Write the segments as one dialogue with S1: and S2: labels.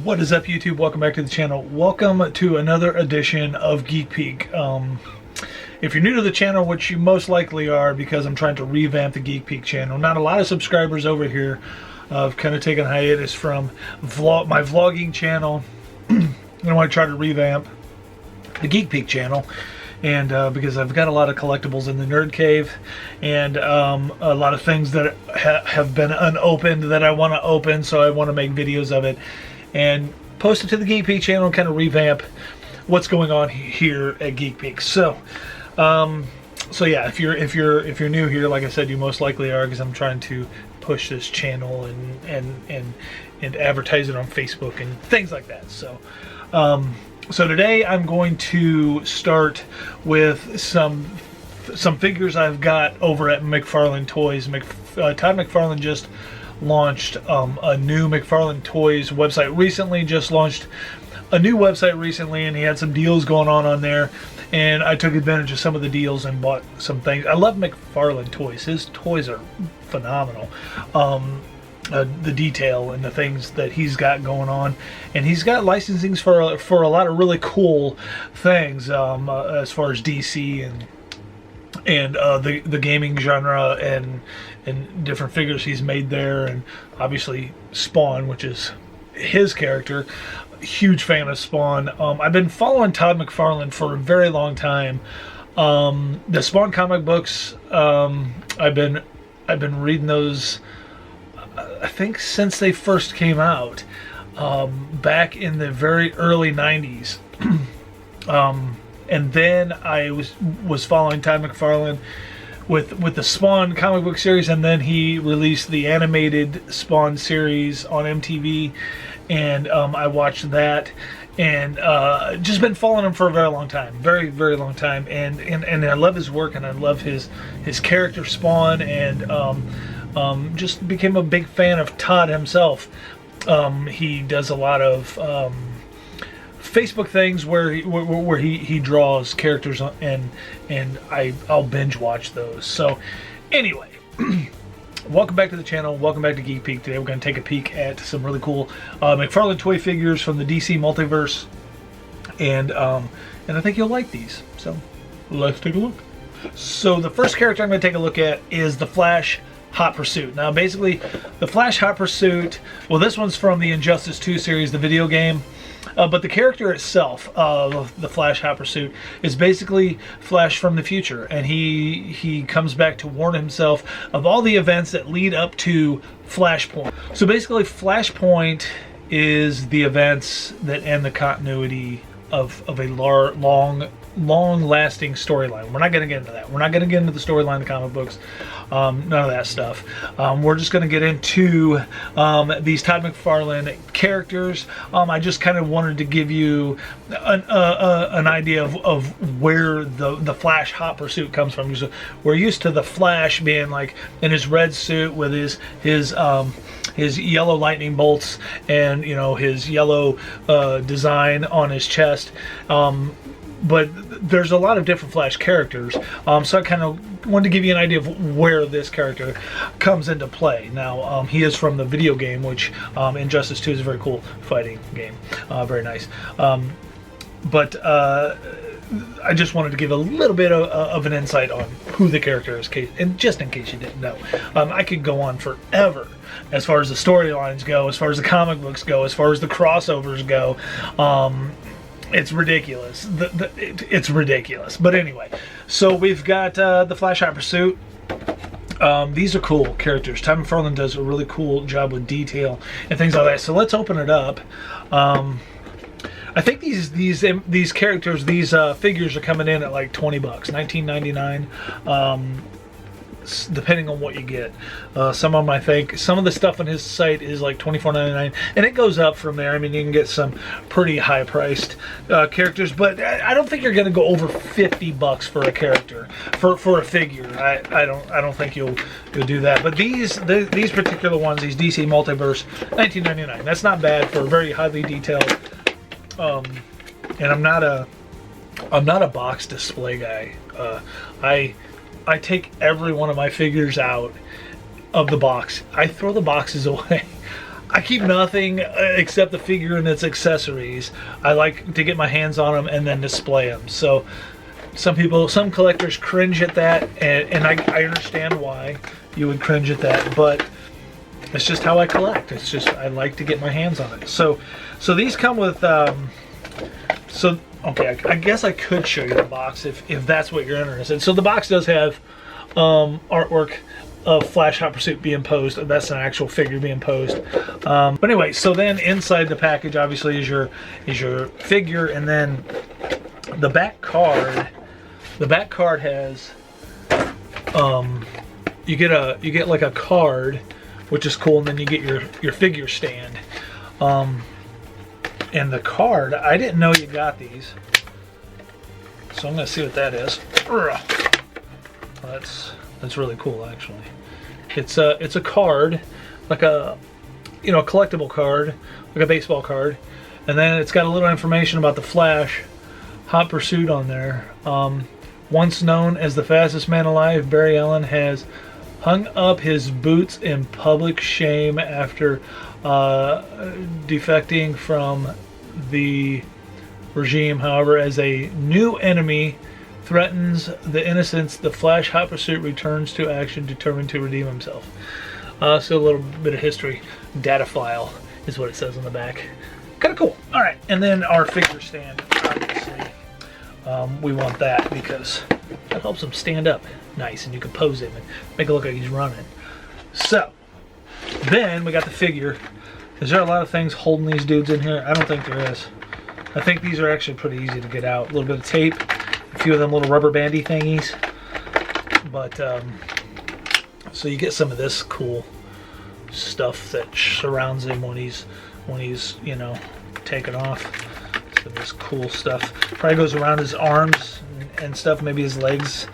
S1: What is up, YouTube? Welcome back to the channel. Welcome to another edition of Geek Peek. If you're new to the channel, which you most likely are because I'm trying to revamp the Geek Peek channel, not a lot of subscribers over here. I've kind of taken hiatus from my vlogging channel. And I want to try to revamp the Geek Peek channel. And because I've got a lot of collectibles in the Nerd Cave and a lot of things that have been unopened that I want to open, so I want to make videos of it and post it to the Geek Peek channel and kind of revamp what's going on here at Geek Peek. So yeah, if you're new here, like I said, you most likely are, because I'm trying to push this channel and advertise it on Facebook and things like that. So today I'm going to start with some figures I've got over at McFarlane Toys. Todd McFarlane just launched a new McFarlane Toys website recently, and he had some deals going on there, and I took advantage of some of the deals and bought some things. I love McFarlane Toys. His toys are phenomenal. The detail and the things that he's got going on, and he's got licensings for a lot of really cool things as far as DC and the gaming genre and different figures he's made there, and obviously Spawn, which is his character. Huge fan of Spawn. I've been following Todd McFarlane for a very long time. The Spawn comic books, I've been reading those, I think, since they first came out, back in the very early 90s. And then I was following Todd McFarlane with the Spawn comic book series, and then he released the animated Spawn series on MTV, and I watched that, and just been following him for a very long time, very long time, and I love his work, and I love his character Spawn, and just became a big fan of Todd himself. He does a lot of Facebook things where he draws characters, and I'll binge watch those. So anyway, welcome back to the channel. Welcome back to Geek Peek. Today we're going to take a peek at some really cool McFarlane toy figures from the DC Multiverse, and I think you'll like these. So let's take a look. So the first character I'm going to take a look at is the Flash Hot Pursuit. Now basically the Flash Hot Pursuit, well, this one's from the Injustice 2 series, the video game. But the character itself, the Flash Hot Pursuit, is basically Flash from the future, and he comes back to warn himself of all the events that lead up to Flashpoint. So basically Flashpoint is the events that end the continuity of a long-lasting storyline. We're not going to get into that. We're not going to get into the storyline of the comic books. None of that stuff. We're just going to get into these Todd McFarlane characters. I just kind of wanted to give you an idea of where the Flash Hot Pursuit comes from. So we're used to the Flash being like in his red suit with his yellow lightning bolts and, you know, his yellow design on his chest. But there's a lot of different Flash characters, so I kind of wanted to give you an idea of where this character comes into play. Now, he is from the video game, which Injustice 2 is a very cool fighting game, very nice. But I just wanted to give a little bit of an insight on who the character is, and just in case you didn't know. I could go on forever as far as the storylines go, as far as the comic books go, as far as the crossovers go. It's ridiculous. It's ridiculous. But anyway, so we've got the Flash Hot Pursuit. These are cool characters. Todd McFarlane does a really cool job with detail and things like that. So let's open it up. I think these characters, these figures are coming in at like $20, $19.99. Depending on what you get. Some of them, I think, some of the stuff on his site is like $24.99, and it goes up from there. I mean, you can get some pretty high-priced characters, but I don't think you're going to go over $50 for a character, for a figure. I don't think you'll do that. But these particular ones, these DC Multiverse, $19.99. That's not bad for very highly detailed. And I'm not a box display guy. I take every one of my figures out of the box. I throw the boxes away. I keep nothing except the figure and its accessories. I like to get my hands on them and then display them. So some collectors cringe at that, and I understand why you would cringe at that, but it's just how I collect. It's just, I like to get my hands on it. So these come with, okay, I guess I could show you the box if that's what you're interested in. So the box does have artwork of Flash Hot Pursuit being posed. That's an actual figure being posed. But anyway, so then inside the package obviously is your figure, and then the back card. The back card has you get like a card, which is cool, and then you get your figure stand. And the card, I didn't know you got these, so I'm gonna see what that is. Well, that's really cool, actually. It's a card, like a collectible card, like a baseball card, and then it's got a little information about the Flash Hot Pursuit on there. Once known as the fastest man alive, Barry Allen has hung up his boots in public shame after defecting from the regime. However, as a new enemy threatens the innocents, the Flash Hot Pursuit returns to action, determined to redeem himself. So a little bit of history. Data file is what it says on the back. Kind of cool. All right, and then our figure stand, obviously. We want that because that helps him stand up nice, and you can pose him and make it look like he's running. So then we got the figure. Is there a lot of things holding these dudes in here? I don't think there is. I think these are actually pretty easy to get out. A little bit of tape, a few of them little rubber bandy thingies. But so you get some of this cool stuff that surrounds him when he's taking off. So this cool stuff probably goes around his arms and stuff, maybe his legs.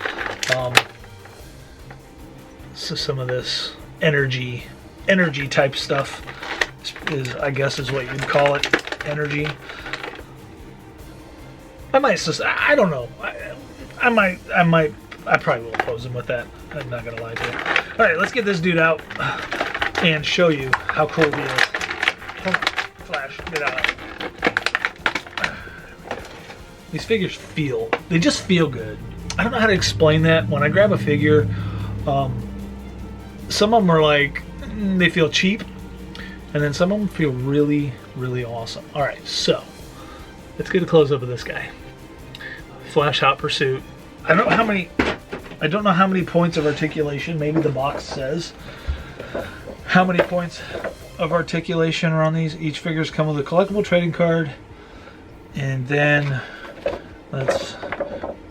S1: So some of this energy type stuff is, I guess, is what you'd call it, energy. I don't know. I probably will pose him with that. I'm not gonna lie to you. All right, let's get this dude out and show you how cool he is. Come on, Flash, get out. These figures they just feel good. I don't know how to explain that. When I grab a figure, some of them are like, they feel cheap, and then some of them feel really, really awesome. All right, so let's get a close-up of this guy. Flash Hot Pursuit. I don't know how many points of articulation. Maybe the box says how many points of articulation are on these. Each figures come with a collectible trading card, and then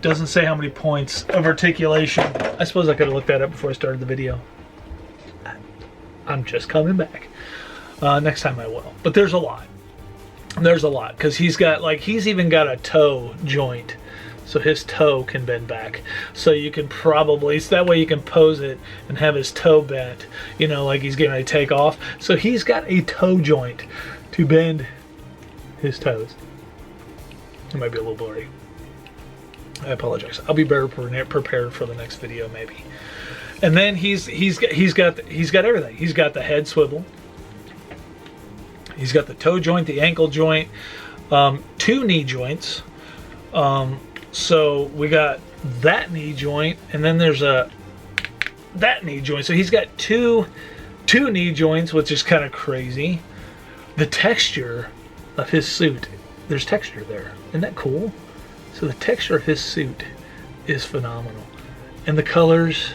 S1: doesn't say how many points of articulation. I suppose I could have looked that up before I started the video. I'm just coming back. Next time I will. But there's a lot. There's a lot, because he's even got a toe joint, so his toe can bend back. So you can probably, so that way you can pose it and have his toe bent, like he's getting ready to take off. So he's got a toe joint to bend his toes. It might be a little blurry. I apologize. I'll be better prepared for the next video, maybe. And then he's got everything. He's got the head swivel. He's got the toe joint, the ankle joint, 2 knee joints. So we got that knee joint, and then there's that knee joint. So he's got two knee joints, which is kind of crazy. The texture of his suit, there's texture there. Isn't that cool? So the texture of his suit is phenomenal. And the colors,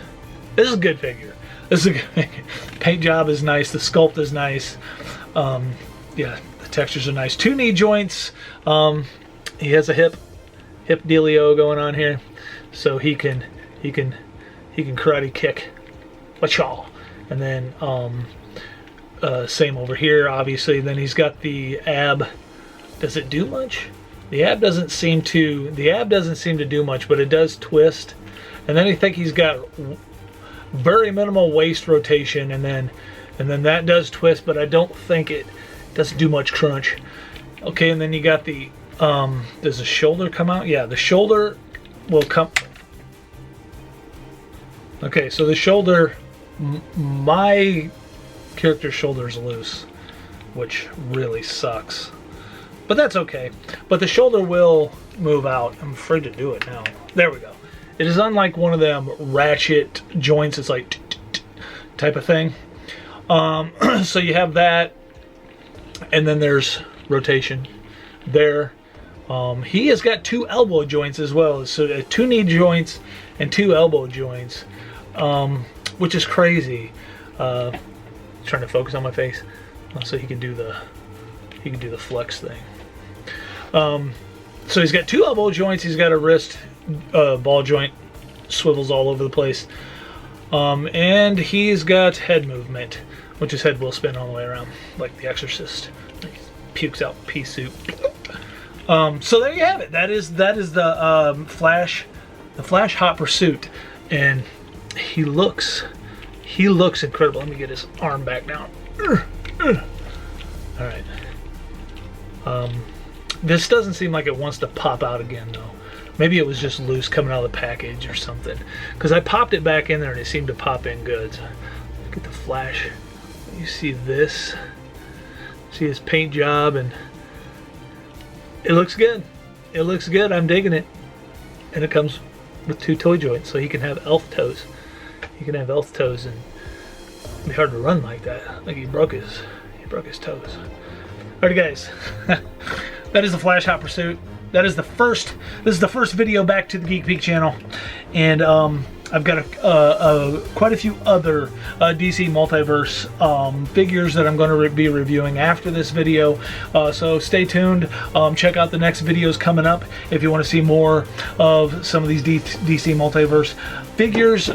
S1: this is a good figure. This is a good figure. Paint job is nice. The sculpt is nice. Yeah, the textures are nice. 2 knee joints. He has a hip dealio going on here, so he can karate kick a chaw. And then same over here, obviously. Then he's got the ab. Does it do much? The ab doesn't seem to do much, but it does twist. And then I think he's got very minimal waist rotation, and then that does twist, but I don't think it doesn't do much crunch. Okay, and then you got the does the shoulder come out? Yeah, the shoulder will come. Okay, so the shoulder, my character's shoulder is loose. which really sucks. But that's okay. But the shoulder will move out. I'm afraid to do it now. There we go. It is unlike one of them ratchet joints. It's like type of thing. So you have that, and then there's rotation there. He has got 2 elbow joints as well. So 2 knee joints and 2 elbow joints, which is crazy. Trying to focus on my face so he can do the flex thing. So he's got 2 elbow joints. He's got a wrist ball joint, swivels all over the place, and he's got head movement, which his head will spin all the way around like the Exorcist. He pukes out pea soup. So there you have it. That is the Flash Hot Pursuit, and he looks incredible. Let me get his arm back down. All right. This doesn't seem like it wants to pop out again though. Maybe it was just loose coming out of the package or something, because I popped it back in there and it seemed to pop in good. So look at the Flash. You see this? See his paint job, and it looks good. It looks good. I'm digging it. And it comes with 2 toe joints, so he can have elf toes. He can have elf toes, and it'd be hard to run like that. Like he broke his toes. Alright guys, that is the Flash Hot Pursuit. That is the first. This is the first video back to the Geek Peek channel, and I've got quite a few other DC Multiverse figures that I'm going to be reviewing after this video. So stay tuned. Check out the next videos coming up if you want to see more of some of these DC Multiverse figures.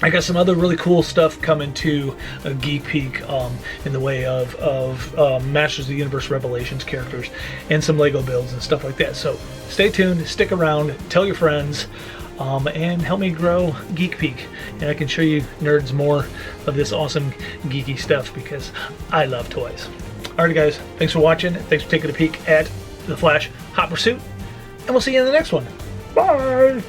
S1: I got some other really cool stuff coming to Geek Peek in the way of Masters of the Universe Revelations characters and some Lego builds and stuff like that. So stay tuned, stick around, tell your friends, and help me grow Geek Peek. And I can show you nerds more of this awesome geeky stuff because I love toys. Alright guys, thanks for watching. Thanks for taking a peek at the Flash Hot Pursuit. And we'll see you in the next one. Bye!